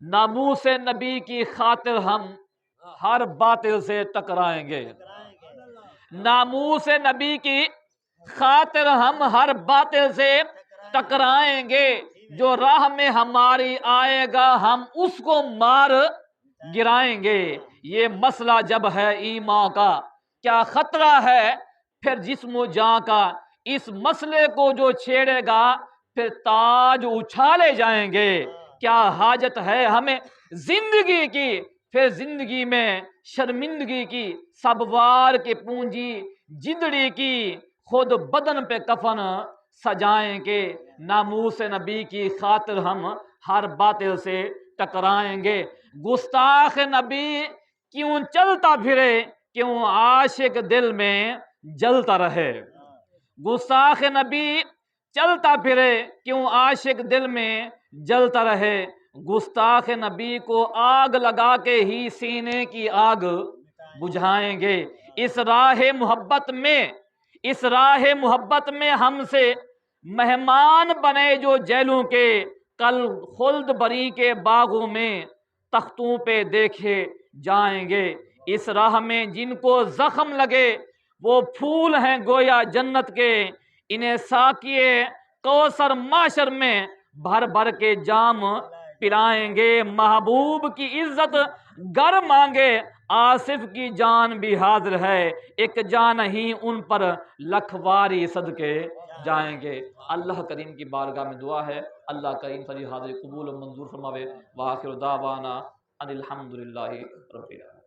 ناموس نبی کی خاطر ہم ہر باطل سے ٹکرائیں گے، ناموس نبی کی خاطر ہم ہر باطل سے ٹکرائیں گے، جو راہ میں ہماری آئے گا ہم اس کو مار گرائیں گے۔ یہ مسئلہ جب ہے ایمان کا کیا خطرہ ہے پھر جسم و جاں کا، اس مسئلے کو جو چھیڑے گا پھر تاج اچھالے جائیں گے۔ کیا حاجت ہے ہمیں زندگی کی، پھر زندگی میں شرمندگی کی، سب وار کے پونجی جدڑی کی، خود بدن پہ کفن سجائیں گے۔ ناموس نبی کی خاطر ہم ہر باطل سے ٹکرائیں گے۔ گستاخ نبی کیوں چلتا پھرے، کیوں عاشق دل میں جلتا رہے، گستاخ نبی چلتا پھرے کیوں عاشق دل میں جلتا رہے، گستاخ نبی کو آگ لگا کے ہی سینے کی آگ بجھائیں گے۔ اس راہ محبت میں ہم سے مہمان بنے جو جیلوں کے، کل خلد بری کے باغوں میں تختوں پہ دیکھے جائیں گے۔ اس راہ میں جن کو زخم لگے وہ پھول ہیں گویا جنت کے، انہیں ساقیے کوثر معشر میں بھر بھر کے جام پلائیں گے۔ محبوب کی عزت گر مانگے آصف کی جان بھی حاضر ہے، ایک جان ہی ان پر لکھ واری صدقے جائیں گے۔ اللہ کریم کی بارگاہ میں دعا ہے اللہ کریم فری حاضر قبول و منظور فرماوے۔ وآخر دعوانا ان الحمدللہ رب العالمین۔